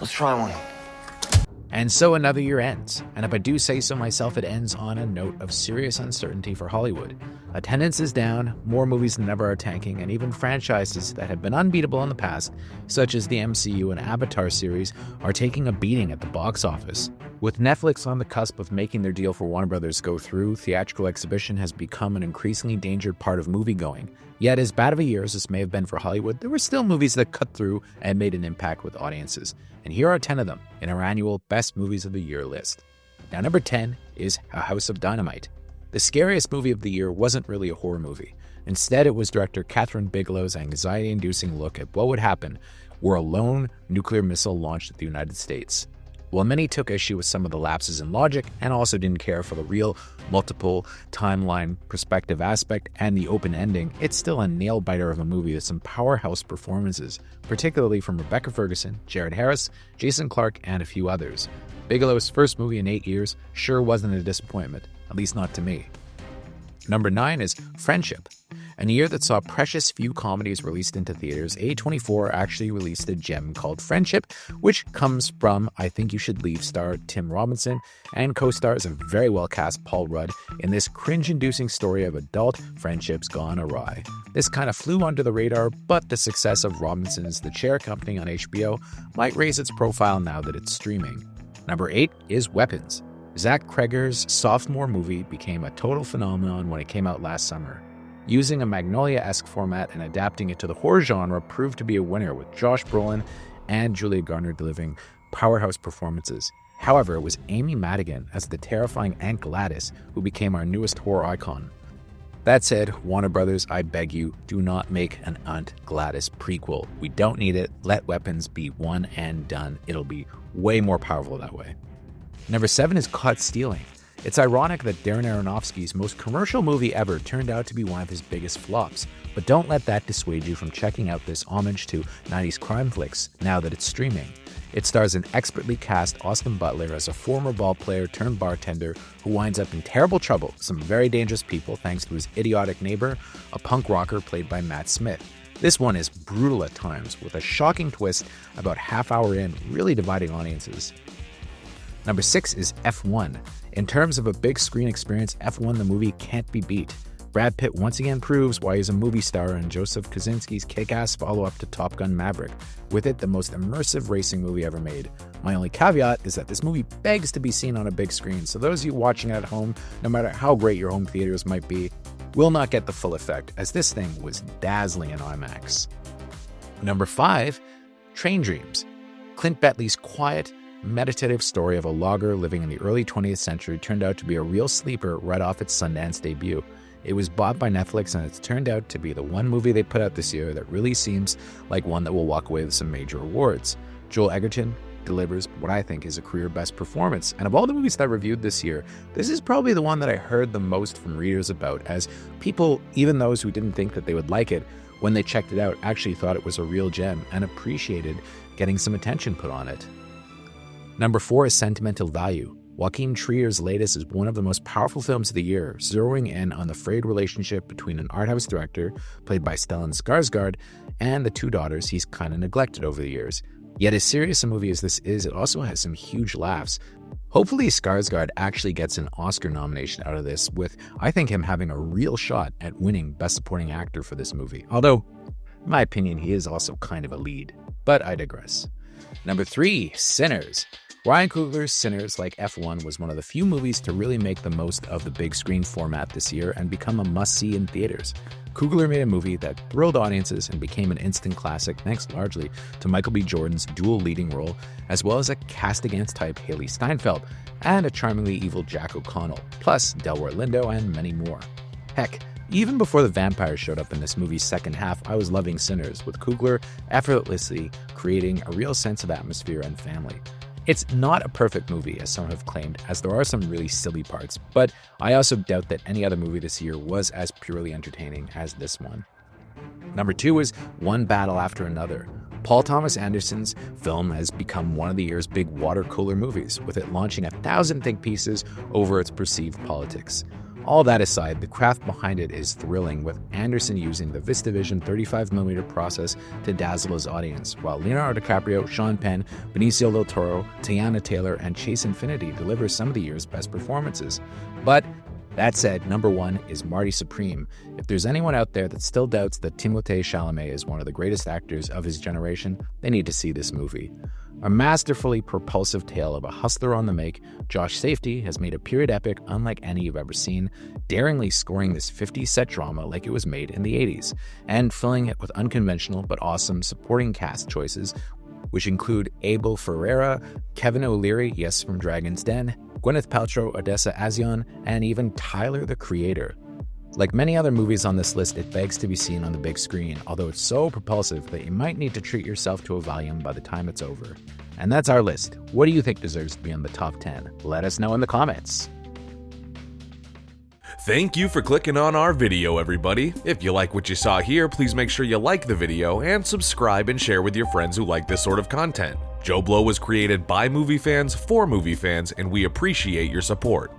Let's try one. And so another year ends, and if I do say so myself, it ends on a note of serious uncertainty for Hollywood. Attendance is down, more movies than ever are tanking, and even franchises that have been unbeatable in the past, such as the MCU and Avatar series, are taking a beating at the box office. With Netflix on the cusp of making their deal for Warner Brothers go through, theatrical exhibition has become an increasingly endangered part of moviegoing. Yet, as bad of a year as this may have been for Hollywood, there were still movies that cut through and made an impact with audiences. And here are 10 of them in our annual Best Movies of the Year list. Now, number 10 is A House of Dynamite. The scariest movie of the year wasn't really a horror movie. Instead, it was director Catherine Bigelow's anxiety-inducing look at what would happen were a lone nuclear missile launched at the United States. While many took issue with some of the lapses in logic and also didn't care for the real multiple timeline perspective aspect and the open ending, it's still a nail-biter of a movie with some powerhouse performances, particularly from Rebecca Ferguson, Jared Harris, Jason Clarke, and a few others. Bigelow's first movie in 8 years sure wasn't a disappointment, at least not to me. Number 9 is Friendship. In a year that saw precious few comedies released into theaters, A24 actually released a gem called Friendship, which comes from I Think You Should Leave star Tim Robinson and co-stars a very well-cast Paul Rudd in this cringe-inducing story of adult friendships gone awry. This kind of flew under the radar, but the success of Robinson's The Chair Company on HBO might raise its profile now that it's streaming. Number 8 is Weapons. Zach Cregger's sophomore movie became a total phenomenon when it came out last summer. Using a Magnolia-esque format and adapting it to the horror genre proved to be a winner, with Josh Brolin and Julia Garner delivering powerhouse performances. However, it was Amy Madigan as the terrifying Aunt Gladys who became our newest horror icon. That said, Warner Brothers, I beg you, do not make an Aunt Gladys prequel. We don't need it. Let Weapons be one and done. It'll be way more powerful that way. Number 7 is Caught Stealing. It's ironic that Darren Aronofsky's most commercial movie ever turned out to be one of his biggest flops, but don't let that dissuade you from checking out this homage to 90s crime flicks now that it's streaming. It stars an expertly cast Austin Butler as a former ballplayer turned bartender who winds up in terrible trouble with some very dangerous people thanks to his idiotic neighbor, a punk rocker played by Matt Smith. This one is brutal at times, with a shocking twist about half hour in, really dividing audiences. Number 6 is F1. In terms of a big screen experience, F1 the movie can't be beat. Brad Pitt once again proves why he's a movie star in Joseph Kosinski's kick-ass follow-up to Top Gun Maverick, with it the most immersive racing movie ever made. My only caveat is that this movie begs to be seen on a big screen, so those of you watching at home, no matter how great your home theaters might be, will not get the full effect, as this thing was dazzling in IMAX. Number 5, Train Dreams. Clint Betley's quiet, meditative story of a logger living in the early 20th century turned out to be a real sleeper right off its Sundance debut. It was bought by Netflix, and it's turned out to be the one movie they put out this year that really seems like one that will walk away with some major awards. Joel Edgerton delivers what I think is a career best performance, and of all the movies that I reviewed this year, this is probably the one that I heard the most from readers about, as people, even those who didn't think that they would like it, when they checked it out, actually thought it was a real gem and appreciated getting some attention put on it. Number 4 is Sentimental Value. Joaquin Trier's latest is one of the most powerful films of the year, zeroing in on the frayed relationship between an art house director, played by Stellan Skarsgård, and the 2 daughters he's kind of neglected over the years. Yet as serious a movie as this is, it also has some huge laughs. Hopefully Skarsgård actually gets an Oscar nomination out of this, with I think him having a real shot at winning Best Supporting Actor for this movie. Although, in my opinion, he is also kind of a lead. But I digress. Number 3, Sinners. Ryan Coogler's Sinners, like F1, was one of the few movies to really make the most of the big screen format this year and become a must-see in theaters. Coogler made a movie that thrilled audiences and became an instant classic thanks largely to Michael B. Jordan's dual leading role, as well as a cast-against-type Haley Steinfeld and a charmingly evil Jack O'Connell, plus Delroy Lindo and many more. Heck, even before the vampires showed up in this movie's second half, I was loving Sinners, with Coogler effortlessly creating a real sense of atmosphere and family. It's not a perfect movie, as some have claimed, as there are some really silly parts, but I also doubt that any other movie this year was as purely entertaining as this one. Number 2 is One Battle After Another. Paul Thomas Anderson's film has become one of the year's big water cooler movies, with it launching 1,000 think pieces over its perceived politics. All that aside, the craft behind it is thrilling, with Anderson using the VistaVision 35mm process to dazzle his audience, while Leonardo DiCaprio, Sean Penn, Benicio del Toro, Teyana Taylor, and Chase Infinity deliver some of the year's best performances. But that said, number one is Marty Supreme. If there's anyone out there that still doubts that Timothée Chalamet is one of the greatest actors of his generation, they need to see this movie. A masterfully propulsive tale of a hustler on the make, Josh Safety has made a period epic unlike any you've ever seen, daringly scoring this 50s set drama like it was made in the 80s, and filling it with unconventional but awesome supporting cast choices, which include Abel Ferreira, Kevin O'Leary, yes, from Dragon's Den, Gwyneth Paltrow, Odessa A'zion, and even Tyler, the Creator. Like many other movies on this list, it begs to be seen on the big screen, although it's so propulsive that you might need to treat yourself to a volume by the time it's over. And that's our list. What do you think deserves to be on the top 10? Let us know in the comments. Thank you for clicking on our video, everybody. If you like what you saw here, please make sure you like the video and subscribe and share with your friends who like this sort of content. JoBlo was created by movie fans for movie fans, and we appreciate your support.